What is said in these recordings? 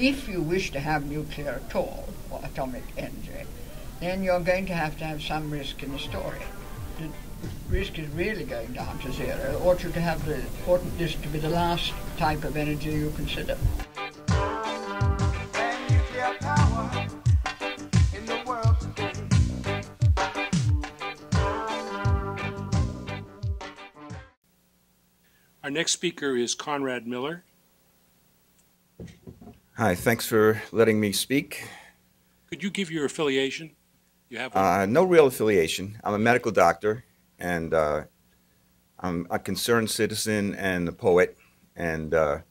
if you wish to have nuclear at all, or atomic energy, then you're going to have some risk in the story. The risk is really going down to zero. Ought this to be the last type of energy you consider? Nuclear power in the world today. Our next speaker is Conrad Miller. Hi, thanks for letting me speak. Could you give your affiliation? You have one? No real affiliation. I'm a medical doctor, and I'm a concerned citizen and a poet, and I'm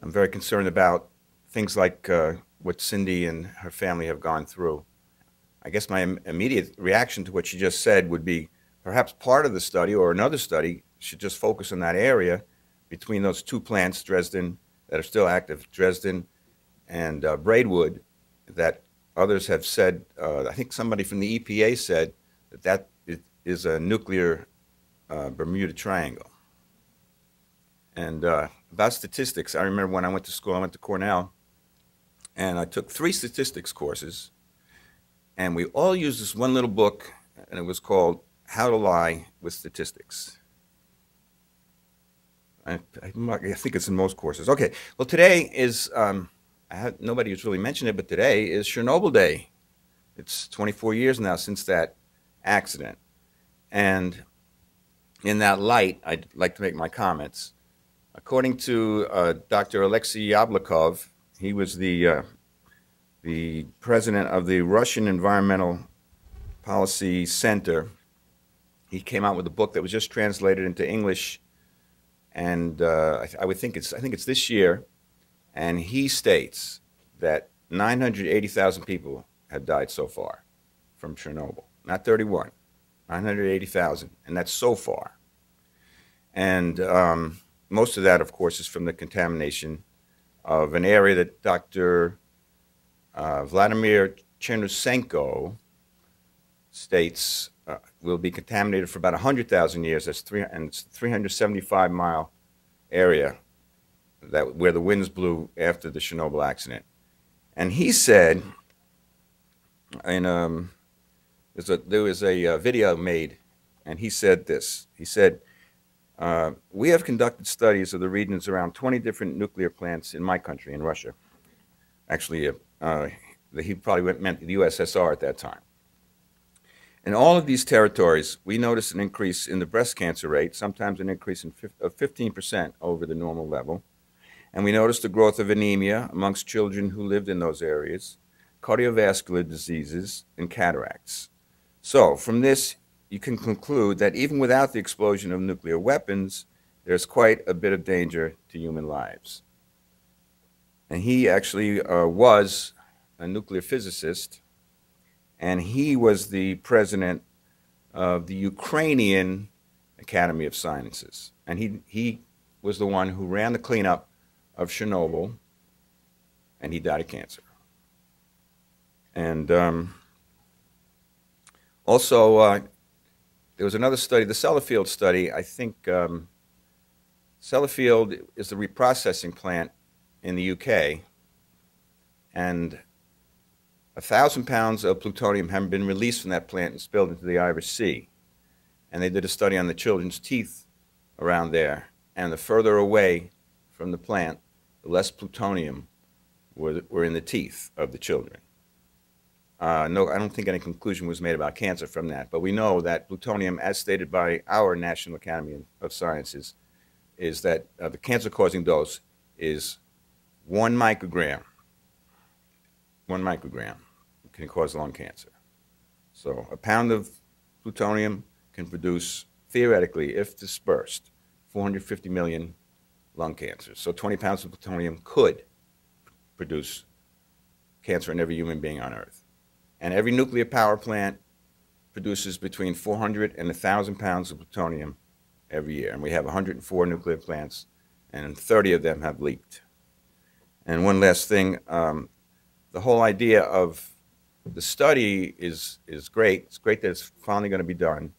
very concerned about things like what Cindy and her family have gone through. I guess my immediate reaction to what she just said would be perhaps part of the study or another study should just focus on that area between those two plants, Dresden, that are still active, Dresden and Braidwood, that others have said, I think somebody from the EPA said that is a nuclear Bermuda Triangle. And about statistics, I remember when I went to school, I went to Cornell, and I took 3 statistics courses, and we all used this one little book, and it was called How to Lie with Statistics. I think it's in most courses. Okay, well today is, nobody has really mentioned it, but today is Chernobyl Day. It's 24 years now since that accident. And in that light, I'd like to make my comments. According to Dr. Alexei Yablokov, he was the president of the Russian Environmental Policy Center. He came out with a book that was just translated into English, and I think it's this year. And he states that 980,000 people have died so far from Chernobyl, not 31, 980,000, and that's so far. And most of that, of course, is from the contamination of an area that Dr. Vladimir Chernusenko states will be contaminated for about 100,000 years. That's 375-mile area where the winds blew after the Chernobyl accident. And he said, there was a video made, and he said this. He said, we have conducted studies of the regions around 20 different nuclear plants in my country, in Russia. Actually, he probably meant the USSR at that time. In all of these territories, we noticed an increase in the breast cancer rate, sometimes an increase of 15% over the normal level. And we noticed the growth of anemia amongst children who lived in those areas, cardiovascular diseases, and cataracts. So from this, you can conclude that even without the explosion of nuclear weapons, there's quite a bit of danger to human lives. And he actually was a nuclear physicist, and he was the president of the Ukrainian Academy of Sciences. And he was the one who ran the cleanup of Chernobyl, and he died of cancer. And also, there was another study, the Sellafield study. I think Sellafield is the reprocessing plant in the UK, and 1,000 pounds of plutonium have been released from that plant and spilled into the Irish Sea. And they did a study on the children's teeth around there, and the further away from the plant, the less plutonium were in the teeth of the children. No, I don't think any conclusion was made about cancer from that, but we know that plutonium, as stated by our National Academy of Sciences, is that the cancer-causing dose is 1 microgram. 1 microgram can cause lung cancer. So a pound of plutonium can produce, theoretically, if dispersed, 450 million lung cancers. So 20 pounds of plutonium could produce cancer in every human being on Earth. And every nuclear power plant produces between 400 and 1,000 pounds of plutonium every year. And we have 104 nuclear plants, and 30 of them have leaked. And one last thing, the whole idea of the study is great. It's great that it's finally going to be done.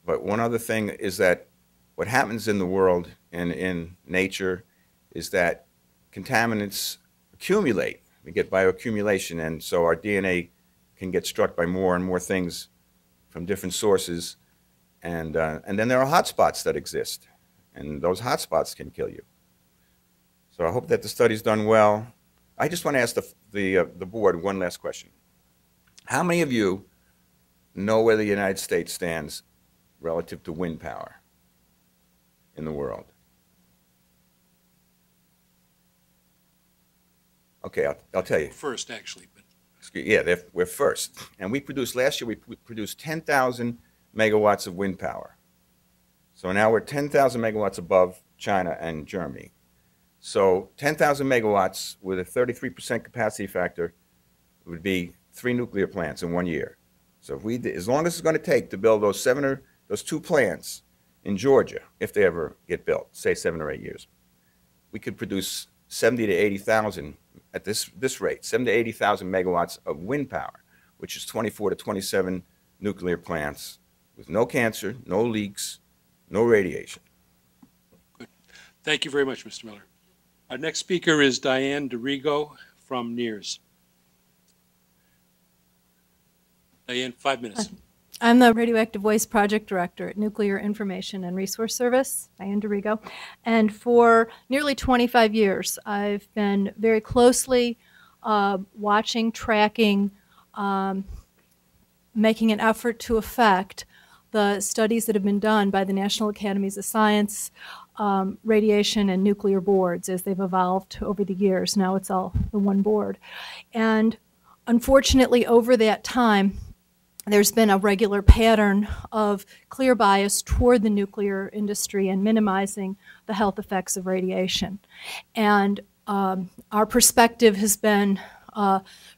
But one other thing is that what happens in the world and in nature is that contaminants accumulate. We get bioaccumulation, and so our DNA can get struck by more and more things from different sources. And then there are hotspots that exist, and those hotspots can kill you. So I hope that the study's done well. I just want to ask the board one last question. How many of you know where the United States stands relative to wind power in the world? Okay, I'll tell you. First, actually. But Yeah, we're first. And last year we produced 10,000 megawatts of wind power. So now we're 10,000 megawatts above China and Germany. So 10,000 megawatts with a 33% capacity factor would be 3 nuclear plants in 1 year. So as long as it's going to take to build those 2 plants in Georgia, if they ever get built, say 7 or 8 years, we could produce 70 to 80,000 at this rate, 70 to 80,000 megawatts of wind power, which is 24 to 27 nuclear plants with no cancer, no leaks, no radiation. good. Thank you very much, Mr. Miller. Our next speaker is Diane DeRigo from NEARS. Diane, 5 minutes. I'm the Radioactive Waste Project Director at Nuclear Information and Resource Service, Diane DeRigo. And for nearly 25 years, I've been very closely watching, tracking, making an effort to affect the studies that have been done by the National Academies of Science, radiation and nuclear boards as they've evolved over the years. Now it's all the one board. And unfortunately, over that time, there's been a regular pattern of clear bias toward the nuclear industry and minimizing the health effects of radiation. And our perspective has been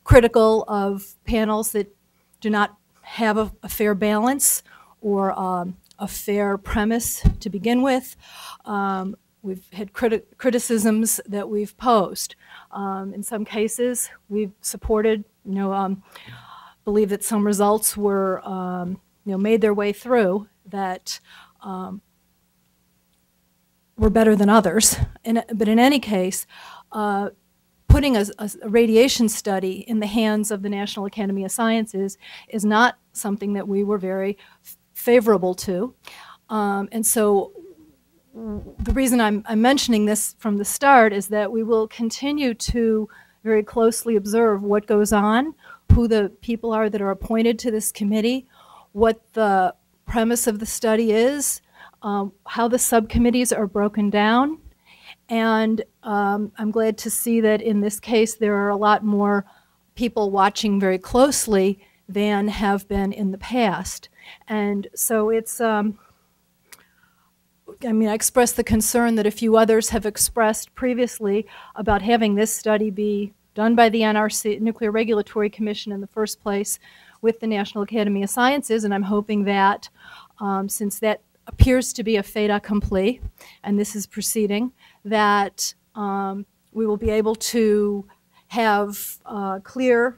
critical of panels that do not have a fair balance or a fair premise to begin with. We've had criticisms that we've posed. In some cases, we've supported, believe that some results were, made their way through that were better than others. But in any case, putting a radiation study in the hands of the National Academy of Sciences is not something that we were very favorable to. And so the reason I'm mentioning this from the start is that we will continue to very closely observe what goes on, who the people are that are appointed to this committee, what the premise of the study is, how the subcommittees are broken down. And I'm glad to see that in this case there are a lot more people watching very closely than have been in the past. And so it's, I express the concern that a few others have expressed previously about having this study be done by the NRC, Nuclear Regulatory Commission, in the first place with the National Academy of Sciences, and I'm hoping that since that appears to be a fait accompli, and this is proceeding, that we will be able to have clear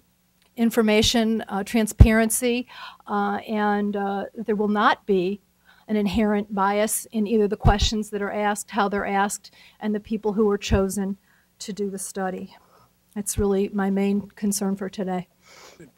information, transparency, and there will not be an inherent bias in either the questions that are asked, how they're asked, and the people who were chosen to do the study. That's really my main concern for today. Good.